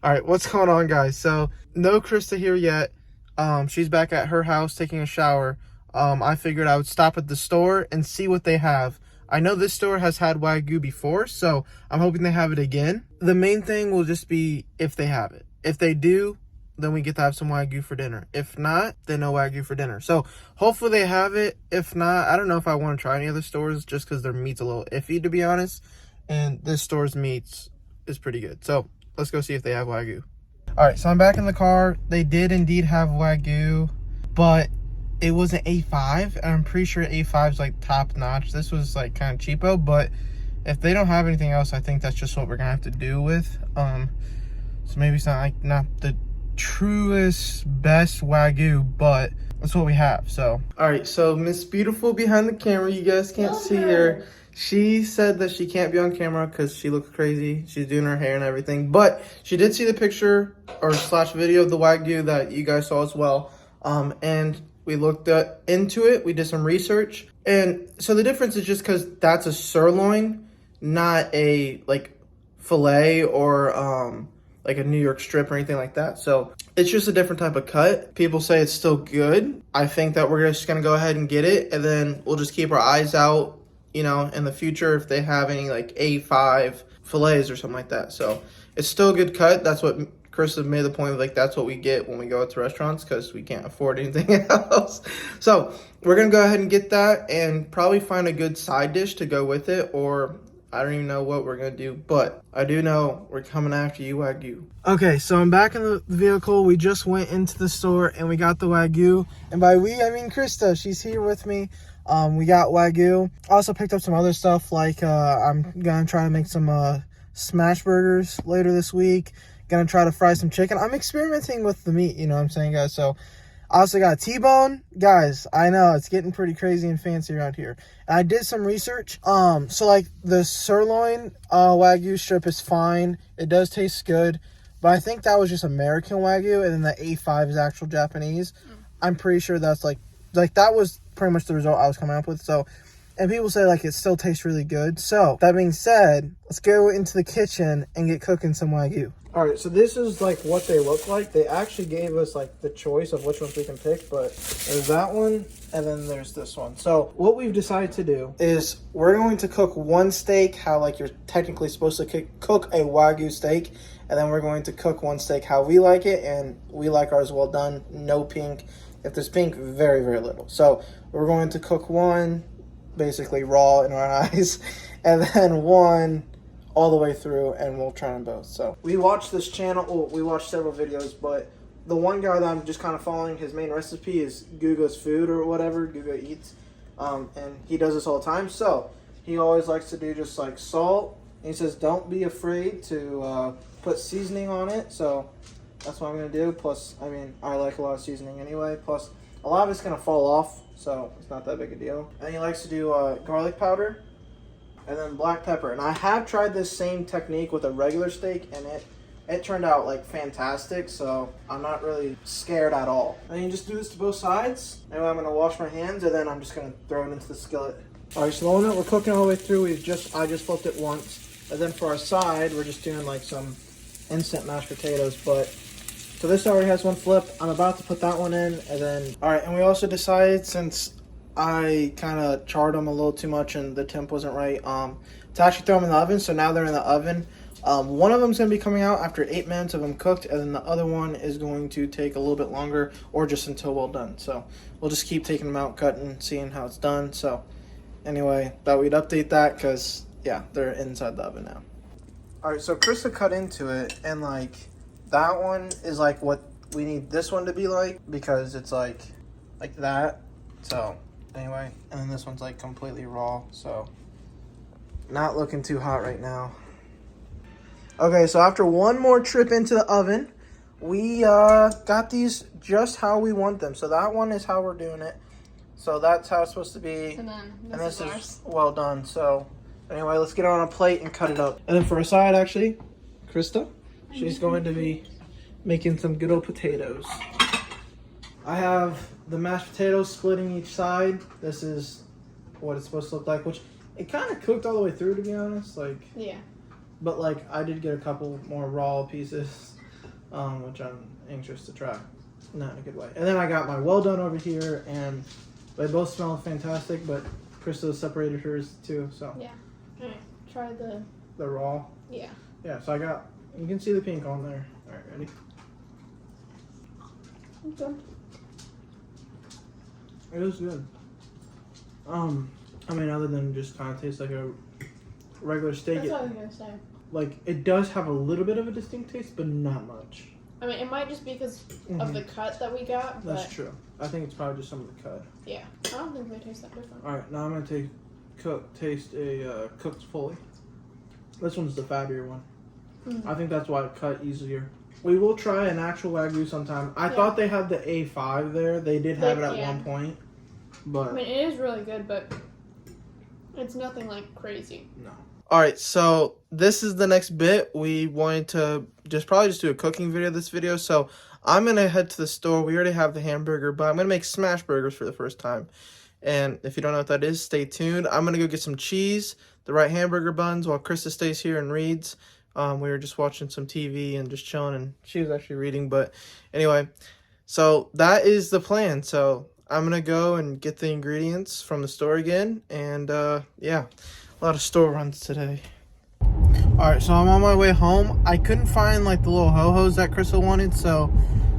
All right, what's going on, guys? So, no Krista here yet. She's back at her house taking a shower. I figured I would stop at the store and see what they have. I know this store has had Wagyu before, so I'm hoping they have it again. The main thing will just be if they have it. If they do, then we get to have some Wagyu for dinner. If not, then no Wagyu for dinner. So, hopefully they have it. If not, I don't know if I want to try any other stores just because their meat's a little iffy, to be honest. And this store's meat is pretty good. So, let's go see if they have Wagyu. All right, so I'm back in the car. They did indeed have Wagyu, but it was an A5, and I'm pretty sure A5 is like top notch. This was like kind of cheapo, but if they don't have anything else, I think that's just what we're gonna have to do with. So maybe it's not the truest best Wagyu, but that's what we have. So all right, so Miss Beautiful behind the camera, you guys can't see her. She said that she can't be on camera because she looks crazy. She's doing her hair and everything. But she did see the picture or slash video of the Wagyu that you guys saw as well. And we looked into it. We did some research. And so the difference is just because that's a sirloin, not a like filet or like a New York strip or anything like that. So it's just a different type of cut. People say it's still good. I think that we're just going to go ahead and get it. And then we'll just keep our eyes out, you know, in the future if they have any like A5 fillets or something like that. So it's still a good cut. That's what Chris has made the point of, like, that's what we get when we go out to restaurants because we can't afford anything else. So we're going to go ahead and get that and probably find a good side dish to go with it, or I don't even know what we're going to do, but I do know we're coming after you, Wagyu. Okay, so I'm back in the vehicle. We just went into the store and we got the Wagyu. And by we, I mean Krista. She's here with me. We got Wagyu. Also picked up some other stuff, like I'm gonna try to make some smash burgers later this week. Gonna try to fry some chicken. I'm experimenting with the meat, you know what I'm saying, guys? So I also got T-bone. Guys, I know it's getting pretty crazy and fancy around here. And I did some research. So like the sirloin Wagyu strip is fine. It does taste good. But I think that was just American Wagyu, and then the A5 is actual Japanese. I'm pretty sure that's like that was pretty much the result I was coming up with. So, and people say like it still tastes really good. So that being said, let's go into the kitchen and get cooking some Wagyu. All right, so this is like what they look like. They actually gave us like the choice of which ones we can pick, but there's that one and then there's this one. So what we've decided to do is we're going to cook one steak how like you're technically supposed to cook a Wagyu steak, and then we're going to cook one steak how we like it, and we like ours well done, no pink. If there's pink, very, very little. So we're going to cook one basically raw in our eyes, and then one all the way through, and we'll try them both. So we watched this channel, well, we watched several videos, but the one guy that I'm just kind of following, his main recipe is Guga's Food or whatever, Guga Eats, and he does this all the time. So he always likes to do just like salt. And he says don't be afraid to put seasoning on it. So that's what I'm going to do. Plus, I mean, I like a lot of seasoning anyway. Plus, a lot of it's going to fall off, so it's not that big a deal. And he likes to do garlic powder and then black pepper. And I have tried this same technique with a regular steak, and it turned out like fantastic. So I'm not really scared at all. And you just do this to both sides. Anyway, I'm going to wash my hands, and then I'm just going to throw it into the skillet. All right, so the one that we're cooking all the way through, I just flipped it once. And then for our side, we're just doing like some instant mashed potatoes, but so this already has one flip. I'm about to put that one in, and then, all right, and we also decided, since I kind of charred them a little too much and the temp wasn't right, to actually throw them in the oven. So now they're in the oven. One of them is going to be coming out after 8 minutes of them cooked, and then the other one is going to take a little bit longer, or just until well done. So we'll just keep taking them out, cutting, seeing how it's done. So anyway, thought we'd update that because, yeah, they're inside the oven now. All right, so Krista cut into it, and like that one is like what we need this one to be like, because it's like that. So anyway, and then this one's like completely raw, so not looking too hot right now. Okay, so after one more trip into the oven, we got these just how we want them. So that one is how we're doing it. So that's how it's supposed to be. And then this is well done. So anyway, let's get it on a plate and cut it up. And then for a side, actually, Krista, she's going to be making some good old potatoes. I have the mashed potatoes splitting each side. This is what it's supposed to look like, which it kind of cooked all the way through, to be honest. Like, yeah. But like I did get a couple more raw pieces. which I'm anxious to try. Not in a good way. And then I got my well done over here, and they both smell fantastic, but Krista separated hers too, so. Yeah. Alright, try the raw? Yeah. Yeah, so I got, you can see the pink on there. Alright, ready? Okay. It is good. I mean, other than just kind of tastes like a regular steak. That's what I was gonna say. Like, it does have a little bit of a distinct taste, but not much. I mean, it might just be because of the cut that we got, but... That's true. I think it's probably just some of the cut. Yeah. I don't think they taste that different. Alright, now I'm going to taste a cooked fully. This one's the fattier one. Mm-hmm. I think that's why it cut easier. We will try an actual Wagyu sometime. I thought they had the A5 there. They did have it at one point. But I mean, it is really good, but it's nothing like crazy. No. Alright, so this is the next bit. We wanted to probably just do a cooking video this video. So I'm going to head to the store. We already have the hamburger, but I'm going to make smash burgers for the first time. And if you don't know what that is, stay tuned. I'm going to go get some cheese, the right hamburger buns, while Krista stays here and reads. We were just watching some TV and just chilling, and she was actually reading. But anyway, so that is the plan. So I'm going to go and get the ingredients from the store again. And yeah, a lot of store runs today. Alright, so I'm on my way home. I couldn't find like the little ho-hos that Krista wanted, so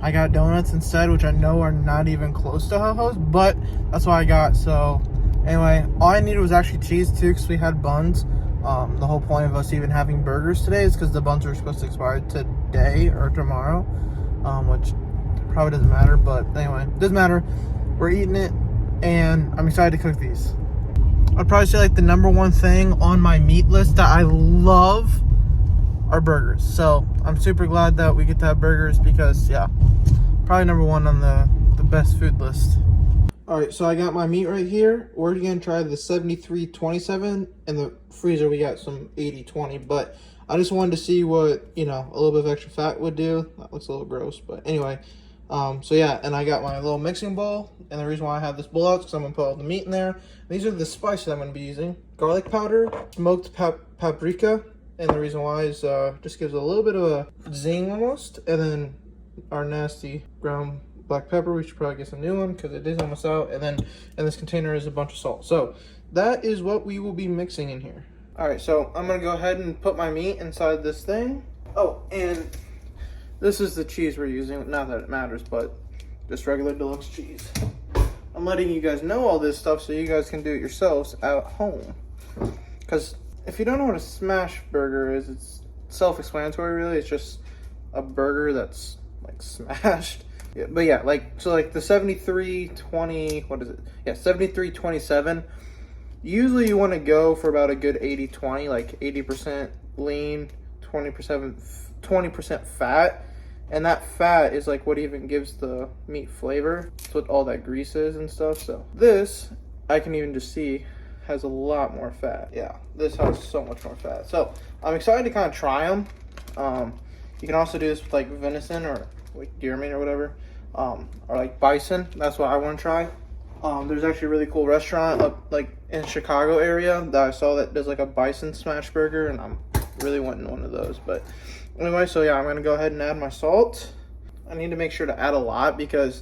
I got donuts instead, which I know are not even close to ho-hos, but that's what I got. So anyway, all I needed was actually cheese too, because we had buns. The whole point of us even having burgers today is because the buns were supposed to expire today or tomorrow, which probably doesn't matter, but anyway, it doesn't matter. We're eating it, and I'm excited to cook these. I'd probably say like the number one thing on my meat list that I love are burgers. So I'm super glad that we get to have burgers because, yeah, probably number one on the best food list. Alright, so I got my meat right here. We're going to try the 73-27. In the freezer, we got some 80-20. But I just wanted to see what, a little bit of extra fat would do. That looks a little gross, but anyway. So yeah, and I got my little mixing bowl. And the reason why I have this bowl out is because I'm going to put all the meat in there. These are the spices I'm going to be using. Garlic powder, smoked paprika. And the reason why is just gives a little bit of a zing almost. And then our nasty ground black pepper. We should probably get some new one because it is almost out. And then in this container is a bunch of salt. So that is what we will be mixing in here. Alright, so I'm going to go ahead and put my meat inside this thing. Oh, and this is the cheese we're using. Not that it matters, but just regular deluxe cheese. I'm letting you guys know all this stuff so you guys can do it yourselves at home. Because if you don't know what a smash burger is, it's self-explanatory really. It's just a burger that's like smashed. Yeah, but yeah, like the 73-20, what is it? Yeah, 73-27. Usually you want to go for about a good 80-20, like 80% lean, 20% fat. And that fat is like what even gives the meat flavor. It's what all that grease is and stuff. So this, I can even just see, has a lot more fat. Yeah, this has so much more fat. So I'm excited to kind of try them. You can also do this with like venison or like deer meat or whatever. Or like bison. That's what I want to try. There's actually a really cool restaurant up like in Chicago area that I saw that does like a bison smash burger, and I'm really wanting one of those. But anyway, so yeah, I'm gonna go ahead and add my salt. I need to make sure to add a lot because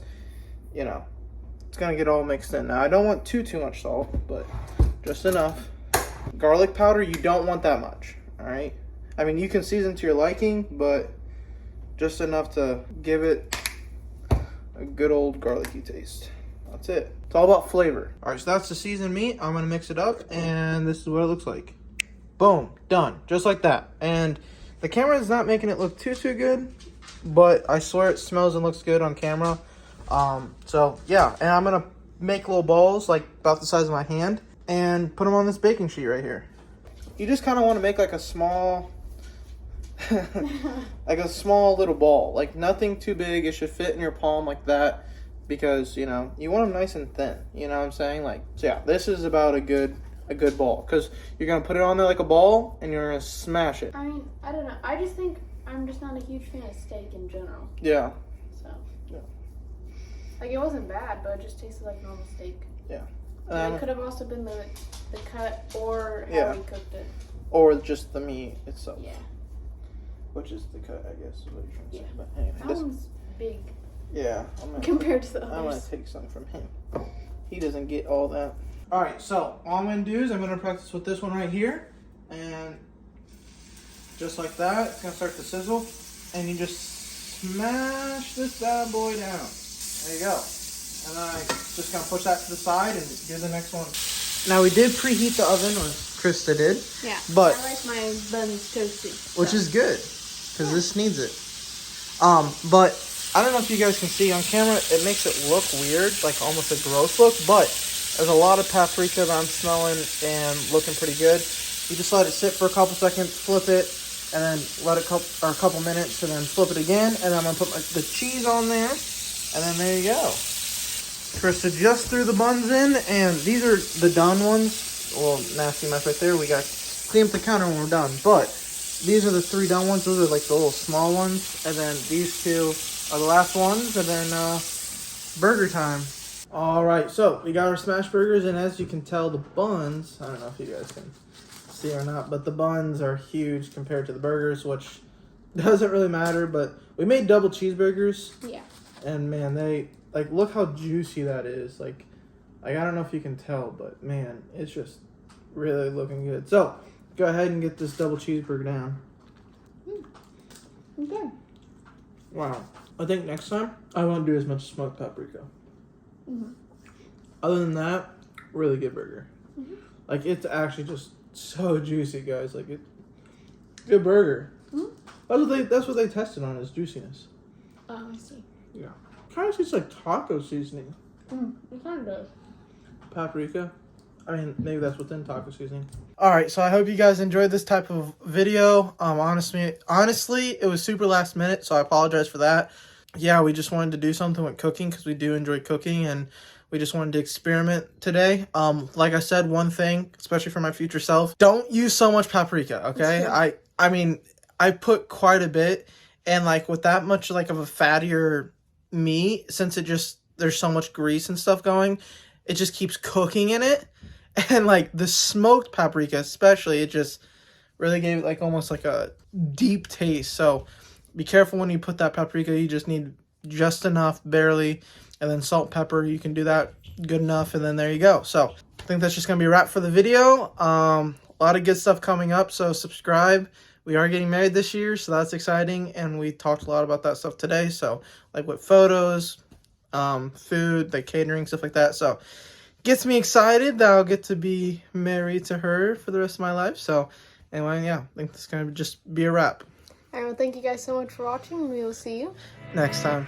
it's gonna get all mixed in. Now I don't want too much salt, but just enough. Garlic powder, you don't want that much. All right, I mean you can season to your liking, but just enough to give it a good old garlicky taste. That's it. It's all about flavor. All right, so that's the seasoned meat. I'm gonna mix it up, and this is what it looks like. Boom, done, just like that. And the camera is not making it look too good, but I swear it smells and looks good on camera. So yeah, and I'm gonna make little balls like about the size of my hand and put them on this baking sheet right here. You just kind of want to make like a small like a small little ball, like nothing too big. It should fit in your palm like that, because you want them nice and thin, you know what I'm saying? Like, so yeah, this is about a good ball, because you're gonna put it on there like a ball and you're gonna smash it. I mean, I don't know, I just think I'm just not a huge fan of steak in general. Yeah, so yeah, like it wasn't bad, but it just tasted like normal steak. Yeah, and it could have also been the cut or how we cooked it, or just the meat itself. Yeah. which is the cut, I guess, is what you're trying to say. Yeah. But anyway, That one's big yeah, compared to the I'm gonna others. take some from him. He doesn't get all that. All right, so all I'm gonna do is I'm gonna practice with this one right here, and just like that, it's gonna start to sizzle, and you just smash this bad boy down. There you go. And then I just gonna push that to the side and do the next one. Now we did preheat the oven, or Krista did. Yeah. But I like my buns toasty. which is good, because this needs it. But I don't know if you guys can see on camera, it makes it look weird, like almost a gross look, but there's a lot of paprika that I'm smelling and looking pretty good. You just let it sit for a couple seconds, flip it, and then let it a couple minutes, and then flip it again, and then I'm gonna put the cheese on there, and then there you go. Krista just threw the buns in, and these are the done ones. Well, nasty mess right there. We got to clean up the counter when we're done, but these are the 3 done ones. Those are like the little small ones, and then these 2 are the last ones, and then burger time. All right, so we got our smash burgers, and as you can tell, the buns, I don't know if you guys can see or not, but the buns are huge compared to the burgers, which doesn't really matter, but we made double cheeseburgers. Yeah. And man, they, like, look how juicy that is. Like, I don't know if you can tell, but man, it's just really looking good. So, go ahead and get this double cheeseburger down. Okay. Wow. I think next time, I won't do as much smoked paprika. Mm-hmm. Other than that, really good burger. Mm-hmm. Like, it's actually just so juicy, guys. Like, good burger. Mm-hmm. That's what they tested on, is juiciness. Oh, I see. Yeah. Kind of tastes like taco seasoning. It kind of does. Paprika. I mean, maybe that's within taco seasoning. All right, so I hope you guys enjoyed this type of video. Honestly, it was super last minute, so I apologize for that. Yeah, we just wanted to do something with cooking because we do enjoy cooking, and we just wanted to experiment today. Like I said, one thing, especially for my future self, don't use so much paprika, okay? I mean, I put quite a bit, and like with that much like of a fattier meat, since there's so much grease and stuff going, it just keeps cooking in it. And like the smoked paprika especially, it just really gave it like almost like a deep taste. So be careful when you put that paprika. You just need just enough, barely, and then salt, pepper. You can do that good enough, and then there you go. So I think that's just gonna be a wrap for the video. A lot of good stuff coming up, so subscribe. We are getting married this year, so that's exciting, and we talked a lot about that stuff today. So like with photos, food, like catering, stuff like that. So gets me excited that I'll get to be married to her for the rest of my life. So anyway, yeah, I think this is gonna just be a wrap. All right, well, thank you guys so much for watching. We will see you Next time.